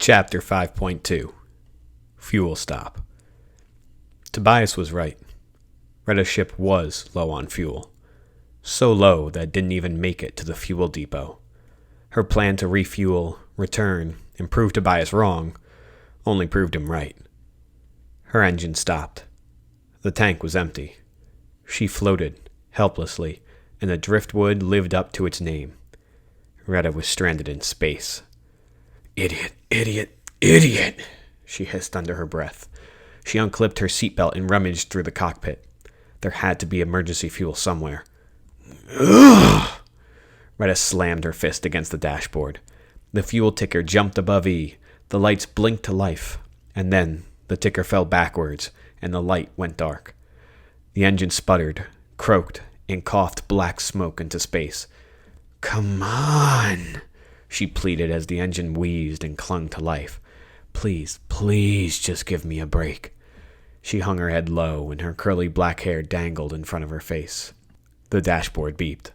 Chapter 5.2 Fuel Stop. Tobias was right. Retta's ship was low on fuel. So low that it didn't even make it to the fuel depot. Her plan to refuel, return, and prove Tobias wrong only proved him right. Her engine stopped. The tank was empty. She floated, helplessly, and the driftwood lived up to its name. Retta was stranded in space. "Idiot, idiot, idiot," she hissed under her breath. She unclipped her seatbelt and rummaged through the cockpit. There had to be emergency fuel somewhere. Ugh! Retta slammed her fist against the dashboard. The fuel ticker jumped above E. The lights blinked to life, and then the ticker fell backwards, and the light went dark. The engine sputtered, croaked, and coughed black smoke into space. "Come on," she pleaded as the engine wheezed and clung to life. "Please, please just give me a break." She hung her head low, and her curly black hair dangled in front of her face. The dashboard beeped.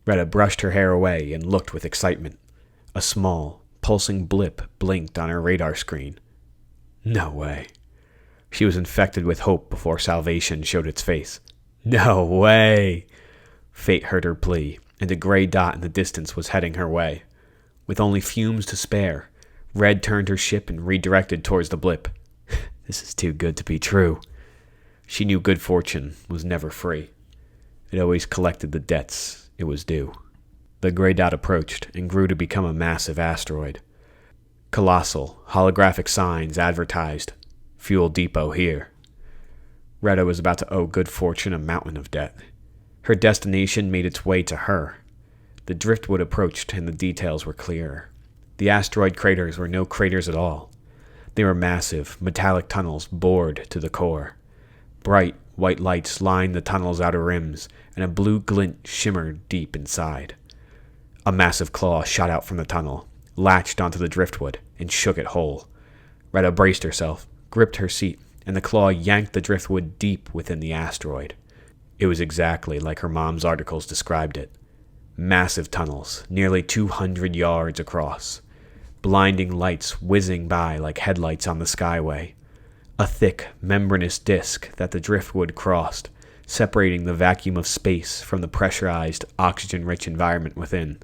Retta brushed her hair away and looked with excitement. A small, pulsing blip blinked on her radar screen. No way. She was infected with hope before salvation showed its face. No way! Fate heard her plea, and a gray dot in the distance was heading her way. With only fumes to spare, Red turned her ship and redirected towards the blip. This is too good to be true. She knew good fortune was never free. It always collected the debts it was due. The gray dot approached and grew to become a massive asteroid. Colossal, holographic signs advertised, "Fuel depot here." Retta was about to owe good fortune a mountain of debt. Her destination made its way to her. The driftwood approached and the details were clearer. The asteroid craters were no craters at all. They were massive, metallic tunnels bored to the core. Bright, white lights lined the tunnel's outer rims, and a blue glint shimmered deep inside. A massive claw shot out from the tunnel, latched onto the driftwood, and shook it whole. Retta braced herself, gripped her seat, and the claw yanked the driftwood deep within the asteroid. It was exactly like her mom's articles described it. Massive tunnels, nearly 200 yards across. Blinding lights whizzing by like headlights on the skyway. A thick, membranous disk that the driftwood crossed, separating the vacuum of space from the pressurized, oxygen-rich environment within.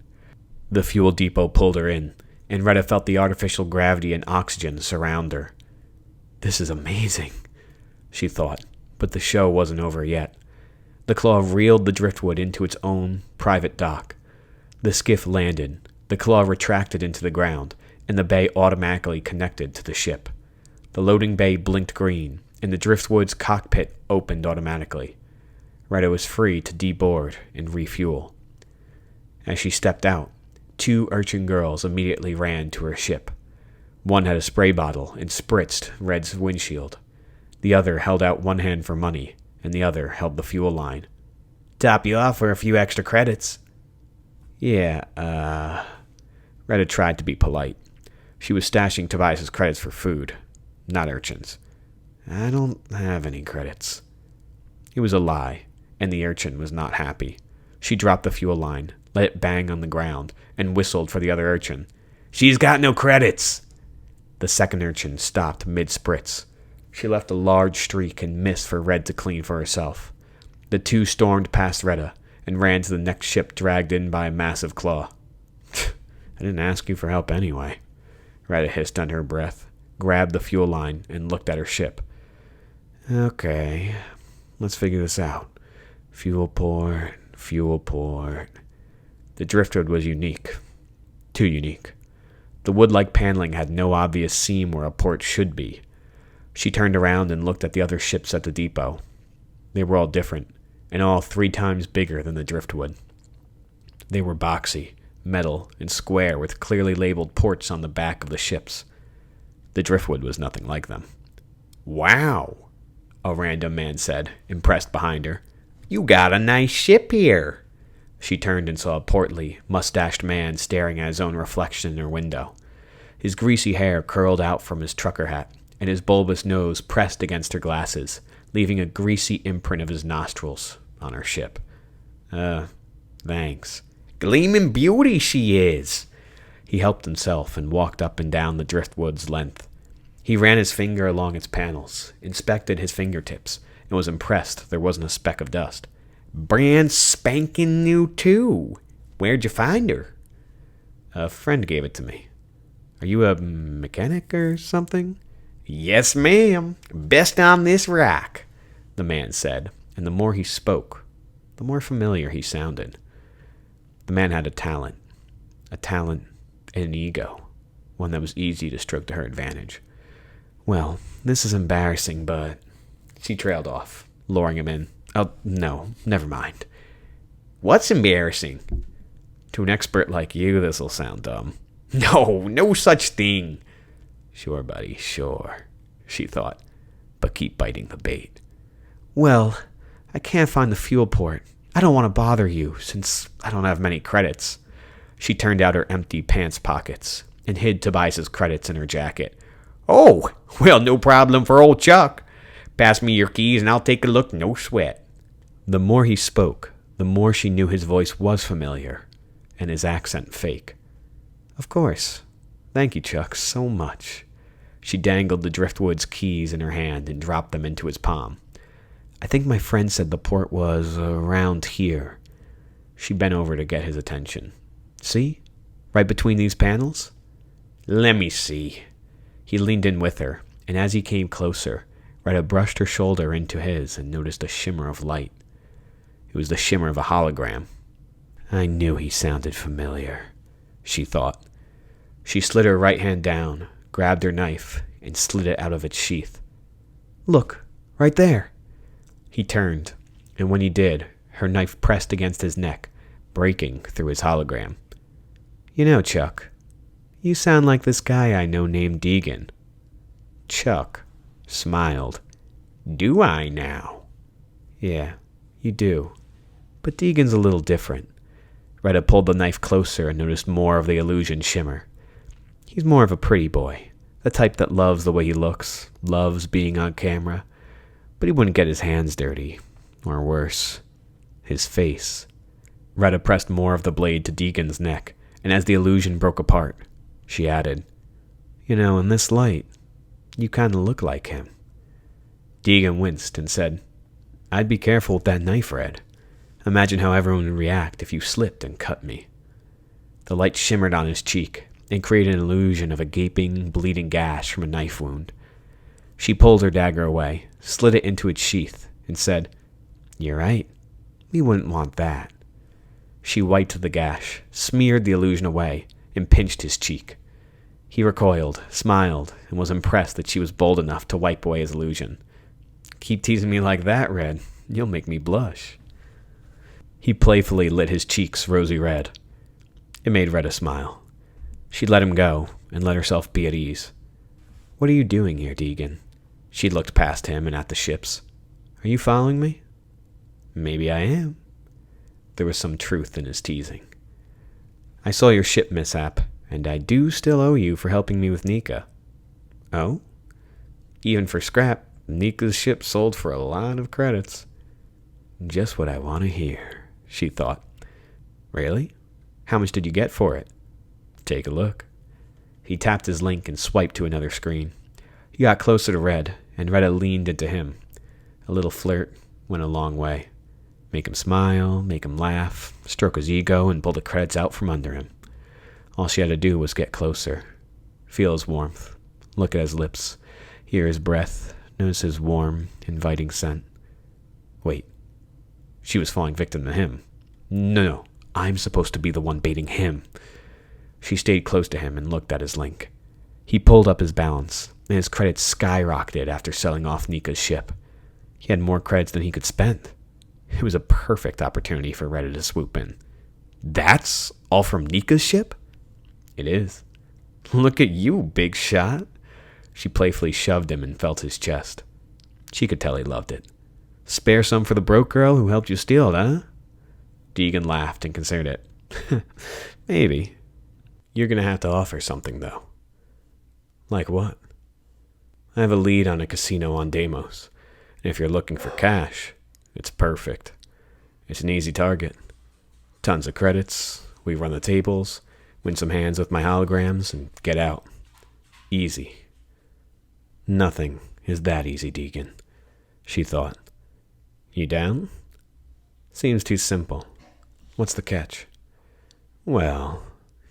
The fuel depot pulled her in, and Retta felt the artificial gravity and oxygen surround her. "This is amazing," she thought, but the show wasn't over yet. The claw reeled the driftwood into its own private dock. The skiff landed, the claw retracted into the ground, and the bay automatically connected to the ship. The loading bay blinked green, and the driftwood's cockpit opened automatically. Retta was free to deboard and refuel. As she stepped out, two urchin girls immediately ran to her ship. One had a spray bottle and spritzed Red's windshield. The other held out one hand for money, and the other held the fuel line. "Top you off for a few extra credits." Yeah, Retta tried to be polite. She was stashing Tobias's credits for food, not urchins. "I don't have any credits." It was a lie, and the urchin was not happy. She dropped the fuel line, let it bang on the ground, and whistled for the other urchin. "She's got no credits!" The second urchin stopped mid-spritz. She left a large streak and mist for Red to clean for herself. The two stormed past Retta and ran to the next ship dragged in by a massive claw. "I didn't ask you for help anyway," Retta hissed under her breath, grabbed the fuel line, and looked at her ship. "Okay, let's figure this out. Fuel port, fuel port." The driftwood was unique. Too unique. The wood-like paneling had no obvious seam where a port should be. She turned around and looked at the other ships at the depot. They were all different, and all 3 times bigger than the driftwood. They were boxy, metal, and square with clearly labeled ports on the back of the ships. The driftwood was nothing like them. "Wow," a random man said, impressed behind her. "You got a nice ship here." She turned and saw a portly, mustached man staring at his own reflection in her window. His greasy hair curled out from his trucker hat, and his bulbous nose pressed against her glasses, leaving a greasy imprint of his nostrils on her ship. Thanks." "Gleaming beauty she is." He helped himself and walked up and down the driftwood's length. He ran his finger along its panels, inspected his fingertips, and was impressed there wasn't a speck of dust. "Brand spanking new, too. Where'd you find her?" "A friend gave it to me." "Are you a mechanic or something?" "Yes, ma'am. Best on this rock," the man said, and the more he spoke, the more familiar he sounded. The man had a talent and an ego, one that was easy to stroke to her advantage. "Well, this is embarrassing, but..." She trailed off, luring him in. "Oh, no, never mind." "What's embarrassing?" "To an expert like you, this'll sound dumb." No such thing." "Sure, buddy, sure," she thought, but keep biting the bait. "Well, I can't find the fuel port. I don't want to bother you, since I don't have many credits." She turned out her empty pants pockets and hid Tobias's credits in her jacket. "Oh, well, no problem for old Chuck. Pass me your keys and I'll take a look, no sweat." The more he spoke, the more she knew his voice was familiar and his accent fake. "Of course. Thank you, Chuck, so much." She dangled the driftwood's keys in her hand and dropped them into his palm. "I think my friend said the port was around here." She bent over to get his attention. "See? Right between these panels?" "Let me see." He leaned in with her, and as he came closer, Retta brushed her shoulder into his and noticed a shimmer of light. It was the shimmer of a hologram. I knew he sounded familiar, she thought. She slid her right hand down, grabbed her knife, and slid it out of its sheath. "Look, right there." He turned, and when he did, her knife pressed against his neck, breaking through his hologram. "You know, Chuck, you sound like this guy I know named Deegan." Chuck smiled. "Do I now?" "Yeah, you do. But Deegan's a little different." Retta pulled the knife closer and noticed more of the illusion shimmer. "He's more of a pretty boy, the type that loves the way he looks, loves being on camera, but he wouldn't get his hands dirty, or worse, his face." Retta pressed more of the blade to Deegan's neck, and as the illusion broke apart, she added, "You know, in this light, you kind of look like him." Deegan winced and said, "I'd be careful with that knife, Red. Imagine how everyone would react if you slipped and cut me." The light shimmered on his cheek and created an illusion of a gaping, bleeding gash from a knife wound. She pulled her dagger away, slid it into its sheath, and said, "You're right. We wouldn't want that." She wiped the gash, smeared the illusion away, and pinched his cheek. He recoiled, smiled, and was impressed that she was bold enough to wipe away his illusion. "Keep teasing me like that, Red. You'll make me blush." He playfully lit his cheeks rosy red. It made Retta smile. She let him go and let herself be at ease. "What are you doing here, Deegan?" She looked past him and at the ships. "Are you following me?" "Maybe I am." There was some truth in his teasing. "I saw your ship mishap, and I do still owe you for helping me with Nika." "Oh?" "Even for scrap, Nika's ship sold for a lot of credits." "Just what I want to hear," she thought. "Really? How much did you get for it?" "Take a look." He tapped his link and swiped to another screen. He got closer to Red, and Retta leaned into him. A little flirt went a long way. Make him smile, make him laugh, stroke his ego, and pull the credits out from under him. All she had to do was get closer, feel his warmth, look at his lips, hear his breath, notice his warm, inviting scent. Wait, she was falling victim to him. No, I'm supposed to be the one baiting him. She stayed close to him and looked at his link. He pulled up his balance, and his credits skyrocketed after selling off Nika's ship. He had more credits than he could spend. It was a perfect opportunity for Retta to swoop in. "That's all from Nika's ship?" "It is." "Look at you, big shot." She playfully shoved him and felt his chest. She could tell he loved it. "Spare some for the broke girl who helped you steal it, huh?" Deegan laughed and considered it. "Maybe. You're going to have to offer something, though." "Like what?" "I have a lead on a casino on Deimos, and if you're looking for cash, it's perfect. It's an easy target. Tons of credits, we run the tables, win some hands with my holograms, and get out. Easy. Nothing is that easy, Deegan, she thought. You down? Seems too simple. What's the catch? Well,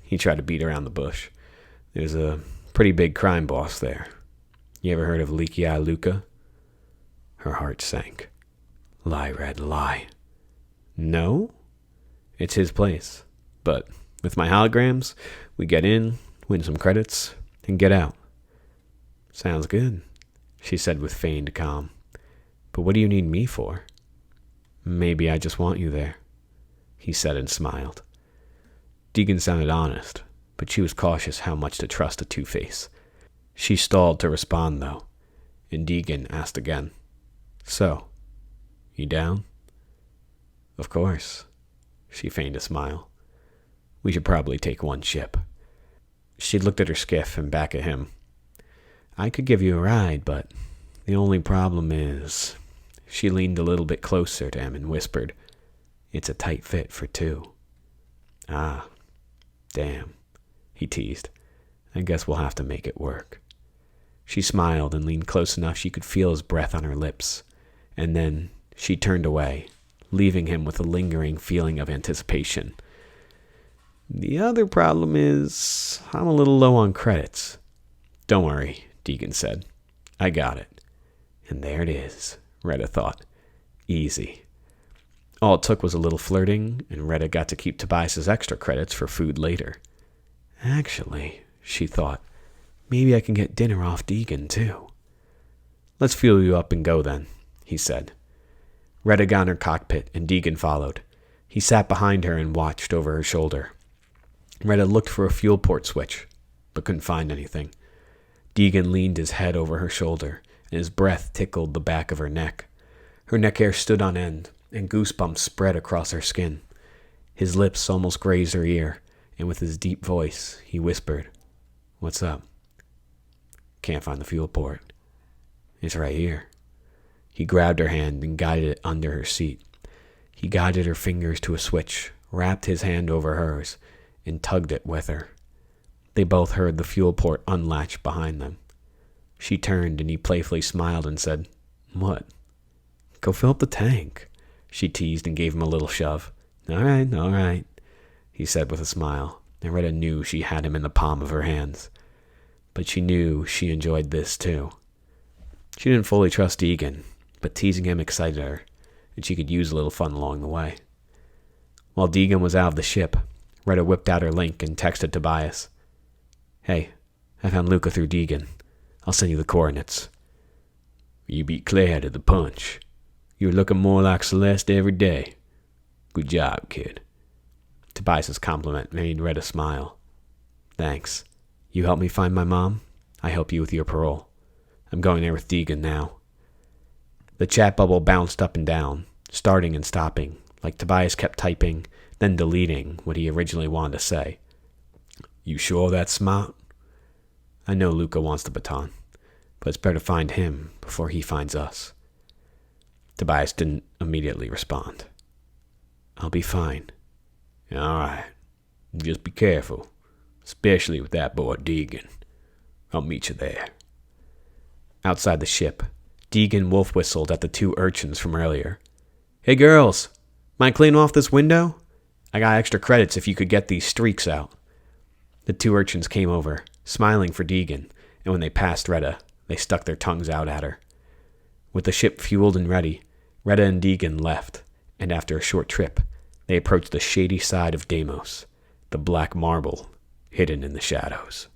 he tried to beat around the bush. There's a pretty big crime boss there. You ever heard of Leaky Eye Luca? Her heart sank. Lie, Red, lie. No? It's his place. But with my holograms, we get in, win some credits, and get out. Sounds good, she said with feigned calm. But what do you need me for? Maybe I just want you there, he said and smiled. Deegan sounded honest, but she was cautious how much to trust a Two-Face. She stalled to respond, though, and Deegan asked again. So, you down? Of course, she feigned a smile. We should probably take one ship. She looked at her skiff and back at him. I could give you a ride, but the only problem is... She leaned a little bit closer to him and whispered, It's a tight fit for two. Ah, damn, he teased. I guess we'll have to make it work. She smiled and leaned close enough she could feel his breath on her lips, and then she turned away, leaving him with a lingering feeling of anticipation. The other problem is I'm a little low on credits. Don't worry, Deegan said. I got it. And there it is, Retta thought. Easy. All it took was a little flirting, and Retta got to keep Tobias's extra credits for food later. Actually, she thought, maybe I can get dinner off Deegan, too. Let's fuel you up and go, then, he said. Retta got in her cockpit, and Deegan followed. He sat behind her and watched over her shoulder. Retta looked for a fuel port switch, but couldn't find anything. Deegan leaned his head over her shoulder, and his breath tickled the back of her neck. Her neck hair stood on end, and goosebumps spread across her skin. His lips almost grazed her ear, and with his deep voice, he whispered, What's up? Can't find the fuel port. It's right here. He grabbed her hand and guided it under her seat. He guided her fingers to a switch, wrapped his hand over hers, and tugged it with her. They both heard the fuel port unlatch behind them. She turned and he playfully smiled and said, What? Go fill up the tank, she teased and gave him a little shove. All right, he said with a smile, and Retta knew she had him in the palm of her hands. But she knew she enjoyed this too. She didn't fully trust Deegan, but teasing him excited her, and she could use a little fun along the way. While Deegan was out of the ship, Retta whipped out her link and texted Tobias. Hey, I found Luca through Deegan. I'll send you the coordinates. You beat Claire to the punch. You're looking more like Celeste every day. Good job, kid. Tobias's compliment made Retta smile. Thanks. You help me find my mom, I help you with your parole. I'm going there with Deegan now. The chat bubble bounced up and down, starting and stopping, like Tobias kept typing, then deleting what he originally wanted to say. You sure that's smart? I know Luca wants the baton, but it's better to find him before he finds us. Tobias didn't immediately respond. I'll be fine. All right. Just be careful, especially with that boy Deegan. I'll meet you there. Outside the ship, Deegan wolf whistled at the two urchins from earlier. Hey girls, mind cleaning off this window? I got extra credits if you could get these streaks out. The two urchins came over, smiling for Deegan, and when they passed Retta, they stuck their tongues out at her. With the ship fueled and ready, Retta and Deegan left, and after a short trip, they approached the shady side of Deimos, the black marble hidden in the shadows.